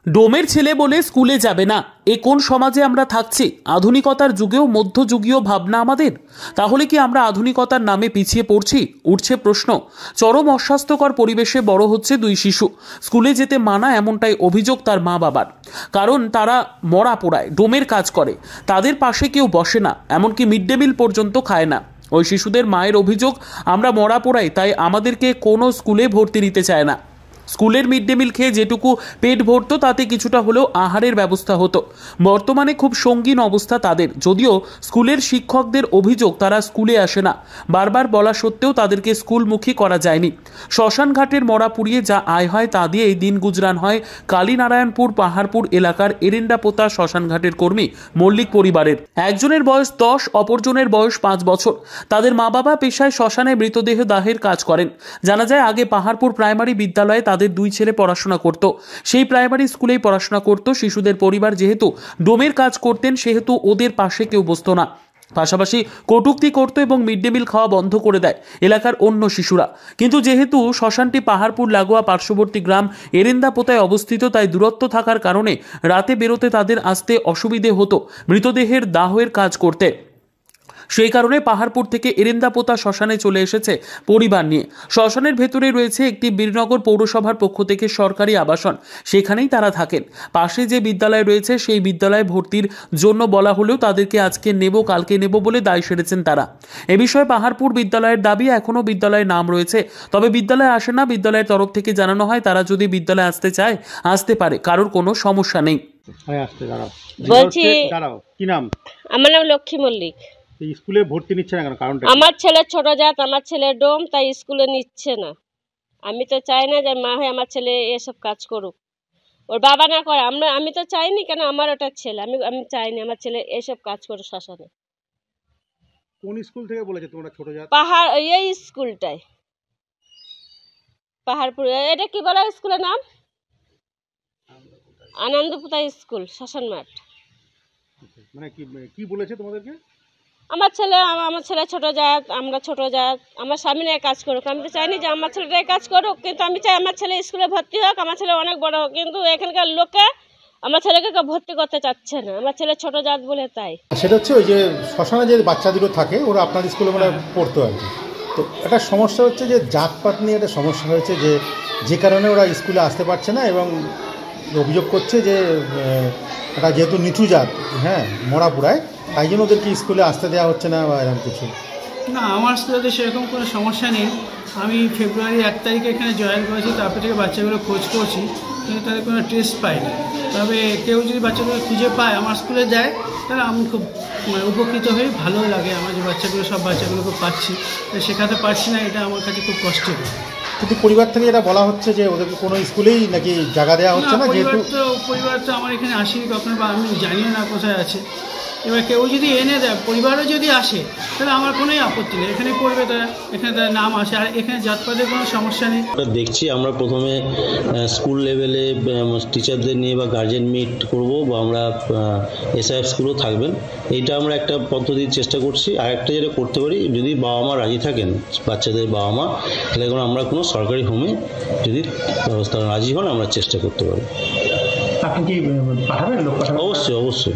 ডোমের ছেলে বলে স্কুলে যাবে না, এ কোন সমাজে আমরা থাকছি? আধুনিকতার যুগেও মধ্যযুগীয় ভাবনা আমাদের। তাহলে কি আমরা আধুনিকতার নামে পিছিয়ে পড়ছি? উঠছে প্রশ্ন। চরম অস্বাস্থ্যকর পরিবেশে বড় হচ্ছে দুই শিশু। স্কুলে যেতে মানা, এমনটাই অভিযোগ তার মা বাবার। কারণ তারা মরা পোড়ায় ডোমের কাজ করে, তাদের পাশে কেউ বসে না, এমনকি মিড ডে মিল পর্যন্ত খায় না। ওই শিশুদের মায়ের অভিযোগ, আমরা মরা পোড়াই, তাই আমাদেরকে কোনো স্কুলে ভর্তি নিতে চায় না। স্কুলের মিড ডে মিল খেয়ে যেটুকু পেট ভরতো তাতে কিছুটা হলেও আহারের ব্যবস্থা হতো। বর্তমানে খুব সঙ্গীন অবস্থা তাদের। যদিও স্কুলের শিক্ষকদের অভিযোগ তারা স্কুলে আসে না, বারবার বলা সত্ত্বেও তাদেরকে স্কুলমুখী করা যায়নি। শ্মশানঘাটের মরা পুড়িয়ে যা আয় হয় তা দিয়েই দিন গুজরান হয় কালীনারায়ণপুর পাহাড়পুর এলাকার এরেন্ডাপোতা শ্মশানঘাটের কর্মী মল্লিক পরিবারের। একজনের বয়স 10, অপরজনের বয়স 5 বছর। তাদের মা বাবা পেশায় শ্মশানে মৃতদেহ দাহের কাজ করেন। জানা যায় আগে পাহাড়পুর প্রাইমারি বিদ্যালয়ে তাদের দুই ছেলে পড়াশোনা করত। সেই প্রাইমারি স্কুলেই পড়াশোনা করত। শিশুদের পরিবার যেহেতু ডোমের কাজ করতেন, সেহেতু ওদের পাশে কেউ বসতো না। পাশাপাশি কটূক্তি করত এবং মিড ডে মিল খাওয়া বন্ধ করে দেয় এলাকার অন্য শিশুরা। কিন্তু যেহেতু শ্মশানটি পাহাড়পুর লাগোয়া পার্শ্ববর্তী গ্রাম এরেন্দাপোতায় অবস্থিত, তাই দূরত্ব থাকার কারণে রাতে বেরোতে তাদের আসতে অসুবিধে হতো মৃতদেহের দাহের কাজ করতে। সেই কারণে পাহাড়পুর থেকে এরেন্দাপোতা শ্মশানে চলে এসেছে পরিবার নিয়ে। শ্মশানের ভেতরে রয়েছে একটি বীরনগর পৌরসভার পক্ষ থেকে সরকারি আবাসন, সেখানেই তারা থাকেন। পাশে যে বিদ্যালয় রয়েছে সেই বিদ্যালয়ে ভর্তির জন্য বলা হলেও তাদেরকে আজকে নেব কালকে নেব বলে দায় সেরেছেন তারা। এ বিষয়ে পাহাড়পুর বিদ্যালয়ের দাবি, এখনও বিদ্যালয়ের নাম রয়েছে, তবে বিদ্যালয়ে আসে না। বিদ্যালয়ের তরফ থেকে জানানো হয় তারা যদি বিদ্যালয়ে আসতে চায় আসতে পারে, কারোর কোনো সমস্যা নেই। বলছি, কি নাম? আমার নাম লক্ষ্মী মল্লিক। স্কুলে ভর্তি নিচ্ছে না কেন? কারণটা? আমার ছেলে ছোট জাত, আমার ছেলে ডোম, তাই স্কুলে নিচ্ছে না। আমি তো চাই না যে মা হয়ে আমার ছেলে এসব কাজ করুক, ওর বাবা না করে। আমি তো চাইনি, কেন আমার ওটা ছেলে, আমি চাইনি আমার ছেলে এসব কাজ করুক শ্মশানে। কোন স্কুল থেকে বলেছে তোমরা ছোট জাত? পাহাড়, এই স্কুলটাই পাহাড়পুর। এটা কি বলা স্কুলের নাম? আনন্দপুতা স্কুল, শ্মশান মাঠ। মানে কি বলেছে তোমাদেরকে? আমার ছেলে ছোট জাত, আমরা ছোট জাত, আমার স্বামী নিয়ে কাজ করুক। আমি তো চাইনি যে আমার ছেলেটাই কাজ করুক, কিন্তু আমি চাই আমার ছেলে স্কুলে ভর্তি হোক, আমার ছেলে অনেক বড় হোক। কিন্তু এখানকার লোকে আমার ছেলেকে ভর্তি করতে চাচ্ছে না, আমার ছেলে ছোট জাত বলে। তাই সেটা হচ্ছে ওই যে শ্মশানে যে বাচ্চাগুলো থাকে, ওরা আপনার স্কুলে মানে পড়তো আর কি। তো একটা সমস্যা হচ্ছে যে জাতপাত নিয়ে একটা সমস্যা হয়েছে, যে কারণে ওরা স্কুলে আসতে পারছে না। এবং অভিযোগ করছে যে এটা যেহেতু নিচু জাত, হ্যাঁ, মরা পোড়ায়, তাই জন্য ওদেরকে স্কুলে আসতে দেওয়া হচ্ছে না বা এরকম কিছু না। আমার স্কুলে সেরকম কোনো সমস্যা নেই। আমি ফেব্রুয়ারি 1 তারিখে এখানে জয়েন করেছি, তারপর থেকে বাচ্চাগুলো খোঁজ করছি, কিন্তু তাদের কোনো টেস্ট পাইনি। তবে কেউ যদি বাচ্চাগুলো খুঁজে পায় আমার স্কুলে দেয়, তাহলে আমি খুব উপকৃত হই, ভালো লাগে আমার যে সব বাচ্চাগুলোকে পাচ্ছি। শেখাতে পারছি না, এটা আমার কাছে খুব কষ্টের। কিন্তু পরিবার থেকে এটা বলা হচ্ছে যে ওদেরকে কোনো স্কুলেই নাকি জায়গা দেওয়া হচ্ছে না। যেহেতু পরিবার তো আমার এখানে আসেনি কখনো, বা আমি জানিও না কোথায় আছে। এবার কেউ যদি এনে দেয়, পরিবারও যদি আসে, তাহলে আমার কোনোই আপত্তি নেই, এখানে পড়বে তারা, এখানে তার নাম আসে, আর এখানে জাতপাতের কোনো সমস্যা নেই। দেখছি আমরা প্রথমে স্কুল লেভেলে টিচারদের নিয়ে বা গার্জেন মিট করব, বা আমরা এসআইএফ স্কুলও থাকবেন, এইটা আমরা একটা পদ্ধতির চেষ্টা করছি। আর একটা যেটা করতে পারি, যদি বাবা মা রাজি থাকেন, বাচ্চাদের বাবা মা, তাহলে আমরা কোনো সরকারি হোমে যদি ব্যবস্থা রাজি হন, আমরা চেষ্টা করতে পারি। আপনি কি পাঠাবেন লোক? অবশ্যই।